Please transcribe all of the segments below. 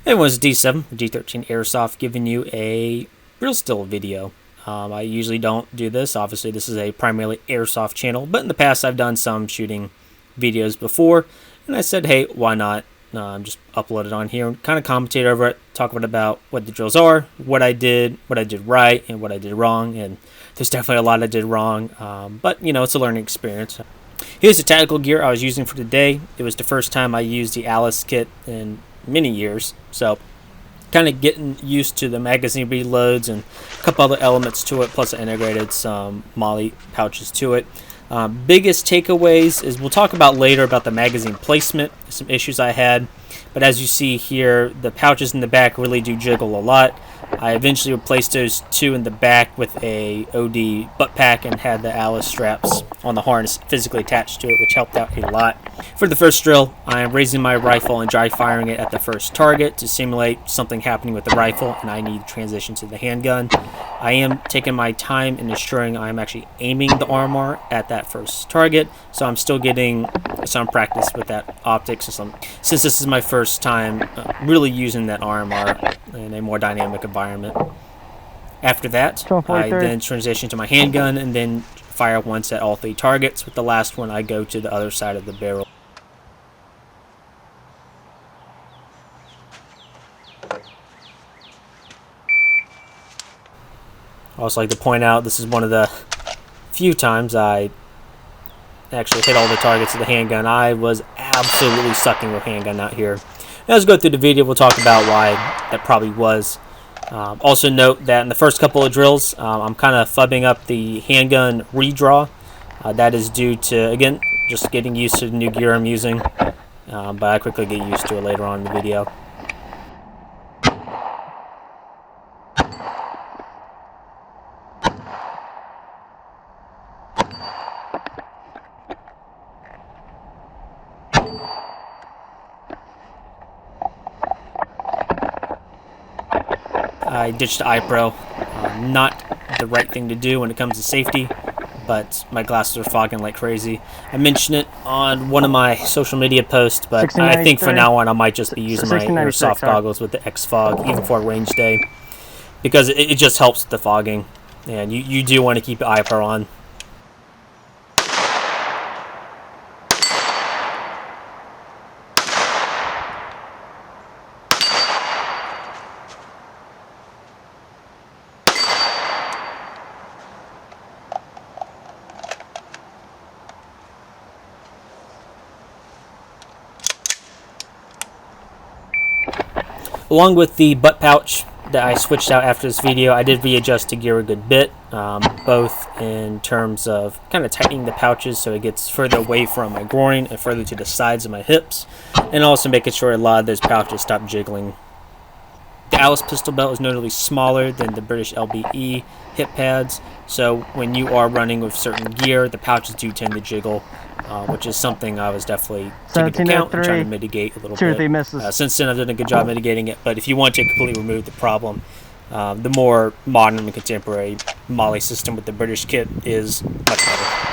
Hey everyone, it's D7, G13 Airsoft, giving you a real still video. I usually don't do this. Obviously, this is a primarily Airsoft channel, but in the past I've done some shooting videos before, and I said, hey, why not just upload it on here and kind of commentate over it, talk about what the drills are, what I did right, and what I did wrong, and there's definitely a lot I did wrong, but, it's a learning experience. Here's the tactical gear I was using for today. It was the first time I used the Alice kit in many years, so kind of getting used to the magazine reloads and a couple other elements to it, plus I integrated some molly pouches to it. Biggest takeaways is we'll talk about later about the magazine placement, some issues I had, but as you see here, the pouches in the back really do jiggle a lot. I eventually replaced those two in the back with a OD butt pack and had the Alice straps on the harness physically attached to it, which helped out a lot. For the first drill, I am raising my rifle and dry firing it at the first target to simulate something happening with the rifle, and I need to transition to the handgun. I am taking my time and ensuring I am actually aiming the RMR at that first target, so I'm still getting some practice with that optics, since this is my first time really using that RMR in a more dynamic environment. After that, I then transition to my handgun and then fire once at all three targets. With the last one, I go to the other side of the barrel. I also like to point out this is one of the few times I actually hit all the targets of the handgun. I was absolutely sucking with handgun out here. Now, as we go through the video, we'll talk about why that probably was. Also note that in the first couple of drills, I'm kind of fubbing up the handgun redraw. That is due to, again, just getting used to the new gear I'm using, but I quickly get used to it later on in the video. I ditched the iPro. Not the right thing to do when it comes to safety, but my glasses are fogging like crazy. I mentioned it on one of my social media posts, but I think from now on I might just be using my Airsoft goggles with the X-Fog, even for a range day, because it just helps with the fogging, and you do want to keep the iPro on. Along with the butt pouch that I switched out after this video, I did readjust the gear a good bit, both in terms of kind of tightening the pouches so it gets further away from my groin and further to the sides of my hips, and also making sure a lot of those pouches stop jiggling. The Alice pistol belt is notably smaller than the British LBE hip pads, so when you are running with certain gear, the pouches do tend to jiggle, which is something I was definitely taking into account and trying to mitigate a little bit. Since then, I've done a good job mitigating it, but if you want to completely remove the problem, the more modern and contemporary molly system with the British kit is much better.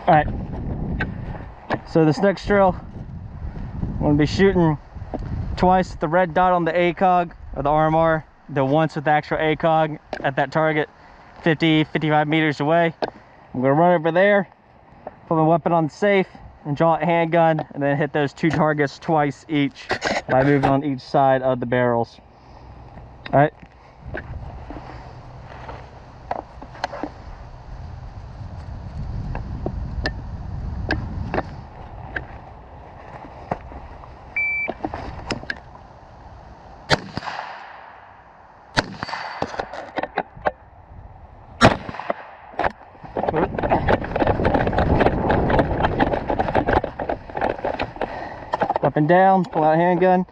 Alright, so this next drill, I'm going to be shooting twice with the red dot on the ACOG, or the RMR, then once with the actual ACOG at that target, 50-55 meters away. I'm going to run over there, put my weapon on safe, and draw a handgun, and then hit those two targets twice each by moving on each side of the barrels. Alright. Up and down, pull out a handgun.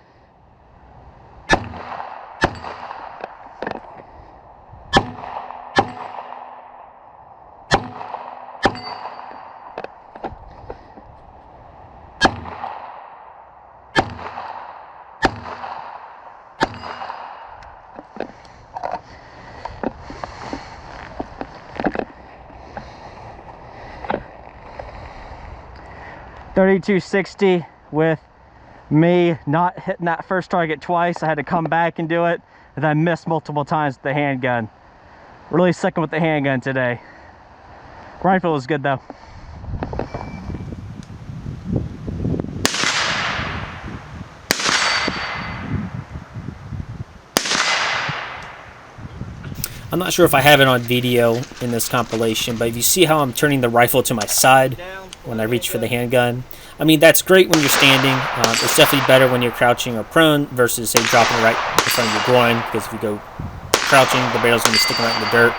3260 with me not hitting that first target twice. I had to come back and do it, and I missed multiple times with the handgun. Really sucking with the handgun today. Rifle was good though. I'm not sure if I have it on video in this compilation, but if you see how I'm turning the rifle to my side when I reach for the handgun, I mean, that's great when you're standing. It's definitely better when you're crouching or prone versus, say, dropping right in front of your groin, because if you go crouching, the barrel's going to be sticking right in the dirt.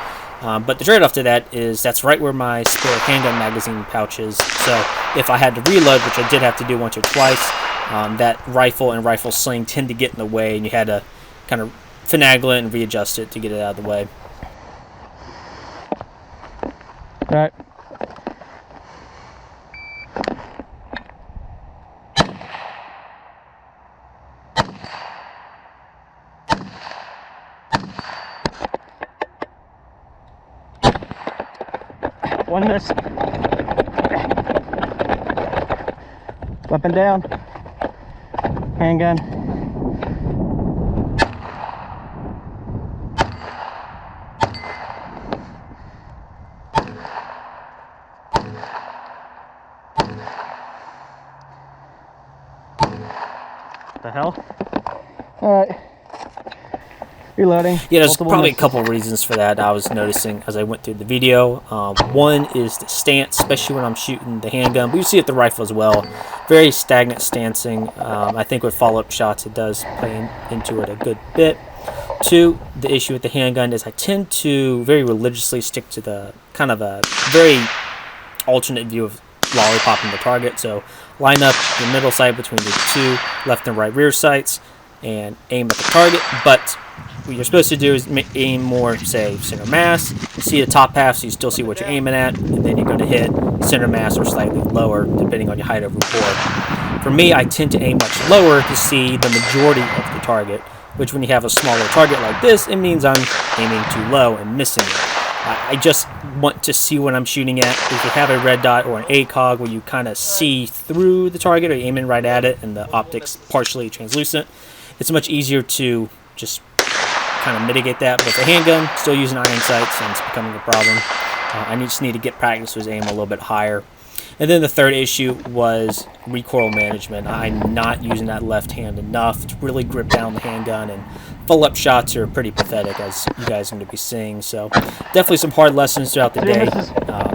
But the trade-off to that is that's right where my spare handgun magazine pouch is. So if I had to reload, which I did have to do once or twice, that rifle and rifle sling tend to get in the way, and you had to kind of finagle it and readjust it to get it out of the way. All right. One miss. Weapon down. Handgun. What the hell? All right. Reloading. Yeah, there's Multiple probably misses. a couple of reasons for that I was noticing as I went through the video. One is the stance, especially when I'm shooting the handgun, but you see it with the rifle as well. Very stagnant stancing. I think with follow-up shots it does play into it a good bit. Two, the issue with the handgun is I tend to very religiously stick to the kind of a very alternate view of lollipopping the target. So line up the middle sight between the two left and right rear sights and aim at the target, but what you're supposed to do is aim more, say, center mass, see the top half so you still see what you're aiming at, and then you're going to hit center mass or slightly lower depending on your height of rapport. For me, I tend to aim much lower to see the majority of the target, which when you have a smaller target like this, it means I'm aiming too low and missing it. I just want to see what I'm shooting at. If you have a red dot or an ACOG where you kind of see through the target or you're aiming right at it and the optic's partially translucent, it's much easier to just kind of mitigate that. But with the handgun, still using iron sights, and it's becoming a problem. I just need to get practice with aim a little bit higher. And then the third issue was recoil management. I'm not using that left hand enough to really grip down the handgun, and full-up shots are pretty pathetic, as you guys are going to be seeing. So definitely some hard lessons throughout the day.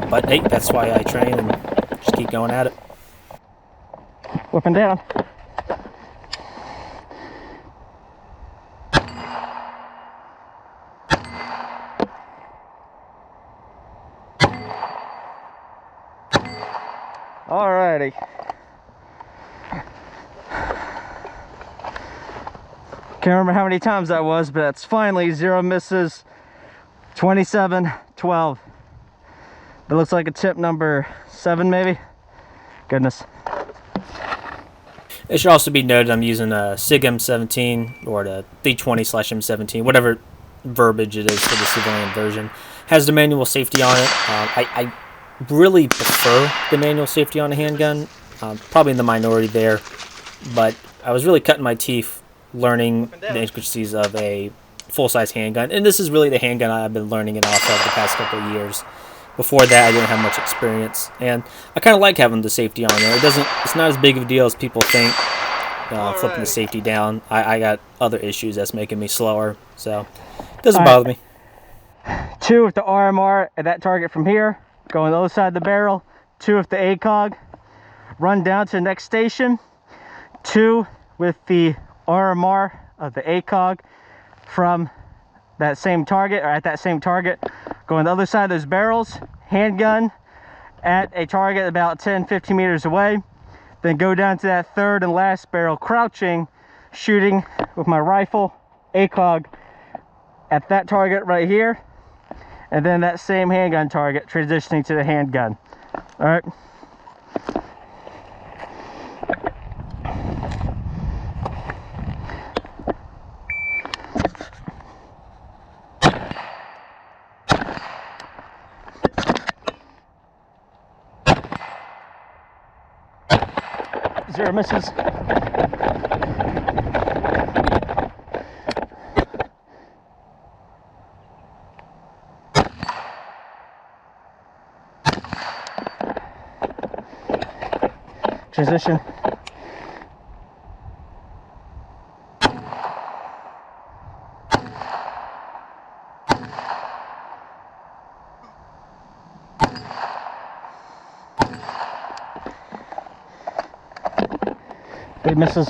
But hey, that's why I train and just keep going at it. Weapon down. Alrighty. Can't remember how many times that was, but that's finally 0 misses, 27, 12. That looks like a tip number 7 maybe. Goodness. It should also be noted I'm using a SIG M17 or the D20/M17, whatever verbiage it is for the civilian version. Has the manual safety on it. I really prefer the manual safety on a handgun. Probably in the minority there, but I was really cutting my teeth learning the intricacies of a full-size handgun, and this is really the handgun I've been learning it off of the past couple of years. Before that, I didn't have much experience, and I kind of like having the safety on there. It's not as big of a deal as people think. Flipping the safety down, I got other issues that's making me slower, so it doesn't bother me. 2 with the RMR at that target from here, go on the other side of the barrel. 2 with the ACOG, run down to the next station. 2 with the RMR of the ACOG from that same target, or at that same target, go on the other side of those barrels, handgun at a target about 10-15 meters away, then go down to that third and last barrel crouching, shooting with my rifle ACOG at that target right here, and then that same handgun target transitioning to the handgun. All right. 0 misses. Transition. Big misses.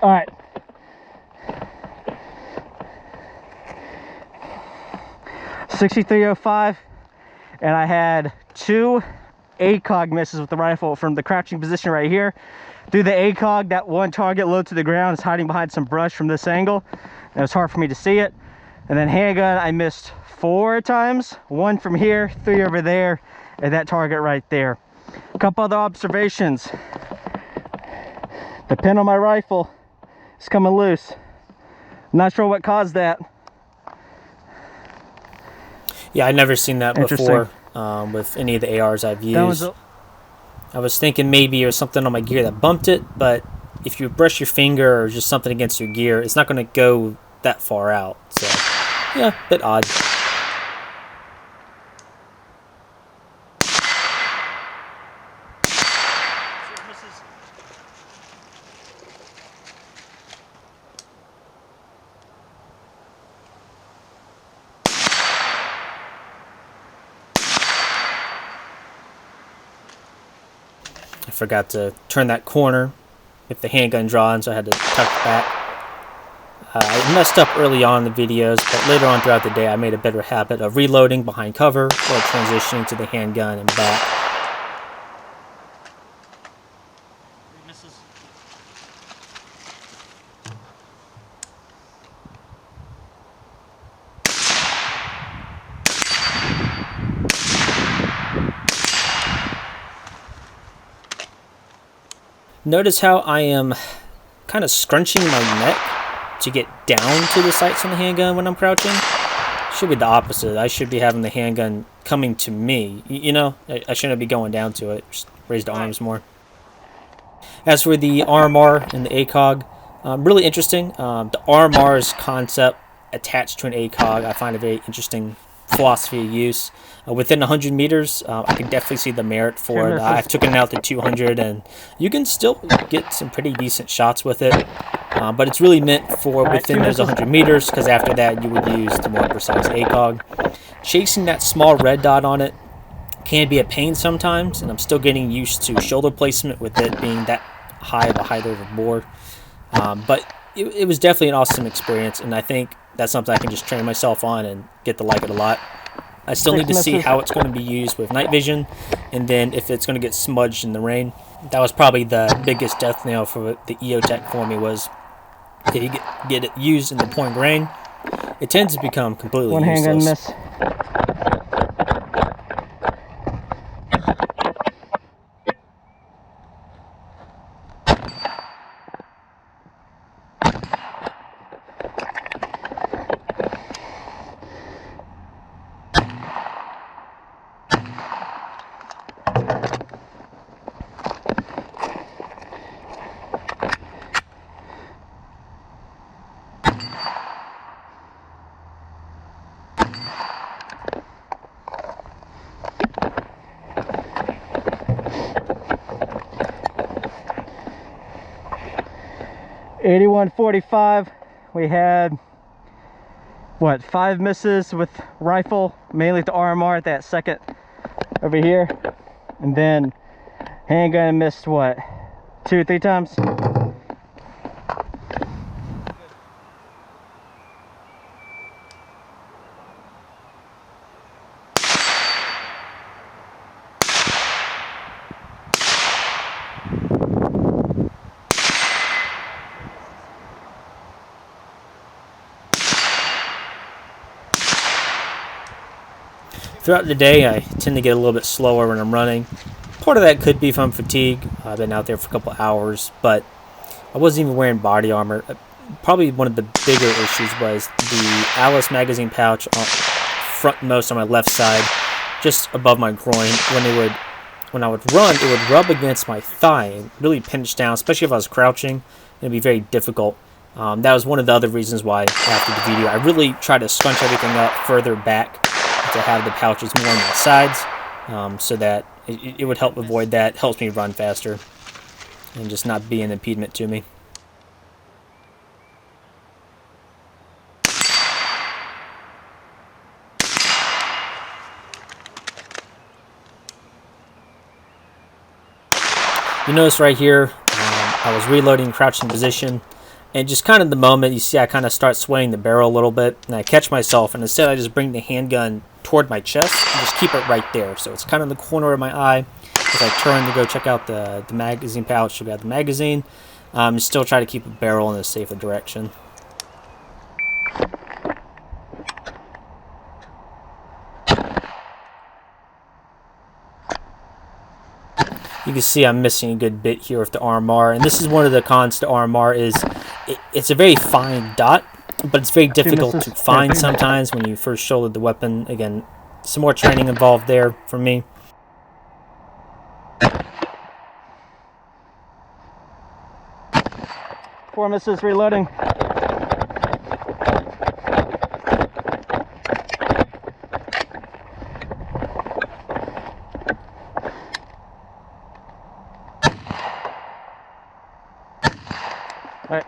All right. 6305, and I had 2 ACOG misses with the rifle from the crouching position right here. Through the ACOG, that one target low to the ground is hiding behind some brush from this angle. It was hard for me to see it. And then handgun, I missed 4 times. 1 from here, 3 over there, and that target right there. A couple other observations. The pin on my rifle is coming loose. Not sure what caused that. Yeah, I'd never seen that before with any of the ARs I've used. I was thinking maybe it was something on my gear that bumped it, but if you brush your finger or just something against your gear, it's not going to go that far out. So, yeah, a bit odd. I forgot to turn that corner with the handgun drawn, so I had to tuck back. I messed up early on in the videos, but later on throughout the day I made a better habit of reloading behind cover or transitioning to the handgun and back. Notice how I am kind of scrunching my neck to get down to the sights on the handgun when I'm crouching. Should be the opposite. I should be having the handgun coming to me. You know, I shouldn't be going down to it. Just raise the arms more. As for the RMR and the ACOG, really interesting. The RMR's concept attached to an ACOG, I find a very interesting philosophy of use. Within 100 meters, I can definitely see the merit for it. I've taken it out to 200, and you can still get some pretty decent shots with it. But it's really meant for within those 100 meters, because after that you would use the more precise ACOG. Chasing that small red dot on it can be a pain sometimes, and I'm still getting used to shoulder placement with it being that high of a height over bore. But it was definitely an awesome experience, and I think that's something I can just train myself on and get to like it a lot. I still need to see how it's going to be used with night vision, and then if it's going to get smudged in the rain. That was probably the biggest death nail for the EOTech for me, was if you get it used in the pouring rain, it tends to become completely useless. Handgun miss. .81-45, we had what, 5 misses with rifle, mainly at the RMR at that second over here, and then handgun missed what, 2 or 3 times. Throughout the day, I tend to get a little bit slower when I'm running. Part of that could be from fatigue. I've been out there for a couple hours, but I wasn't even wearing body armor. Probably one of the bigger issues was the Alice magazine pouch on frontmost on my left side, just above my groin. When I would run, it would rub against my thigh and really pinch down, especially if I was crouching. It'd be very difficult. That was one of the other reasons why after the video, I really tried to scrunch everything up further back to have the pouches more on my sides, so that it would help avoid that. Helps me run faster and just not be an impediment to me. You notice right here, I was reloading crouching position, and just kind of the moment you see I kind of start swaying the barrel a little bit, and I catch myself, and instead I just bring the handgun toward my chest and just keep it right there. So it's kind of in the corner of my eye as I turn to go check out the magazine pouch, check out the magazine. Still try to keep a barrel in a safer direction. You can see I'm missing a good bit here with the RMR, and this is one of the cons to RMR is it's a very fine dot, but it's very difficult to find sometimes when you first shoulder the weapon. Again, some more training involved there for me. Four misses, reloading. All right.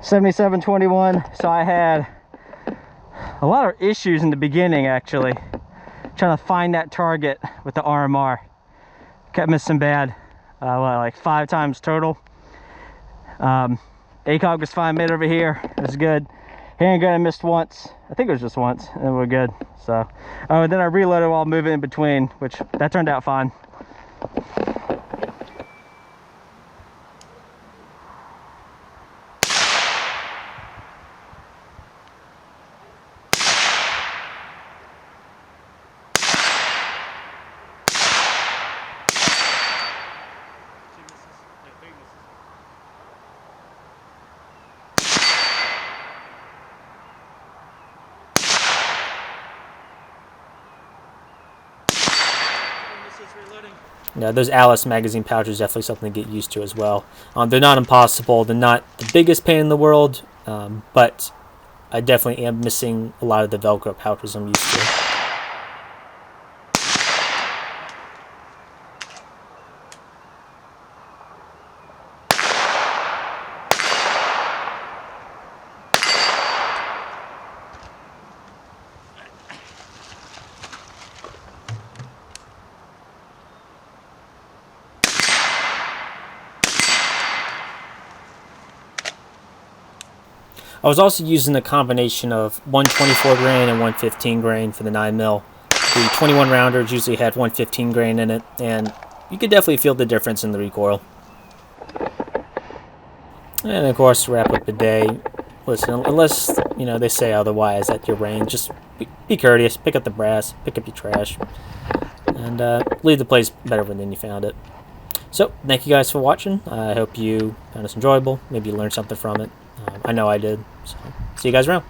$77.21. So I had a lot of issues in the beginning, actually, trying to find that target with the RMR. Kept missing bad, like 5 times total. ACOG was fine, made it over here. It was good. Handgun I missed once. I think it was just once, and we're good. So, and then I reloaded while moving in between, which that turned out fine. Yeah, those Alice magazine pouches are definitely something to get used to as well. They're not impossible. They're not the biggest pain in the world, but I definitely am missing a lot of the Velcro pouches I'm used to. I was also using a combination of 124 grain and 115 grain for the 9mm. The 21 rounders usually had 115 grain in it, and you could definitely feel the difference in the recoil. And of course, to wrap up the day, listen, unless they say otherwise at your range, just be courteous, pick up the brass, pick up your trash, and leave the place better than you found it. So, thank you guys for watching. I hope you found this enjoyable. Maybe you learned something from it. I know I did. So, see you guys around.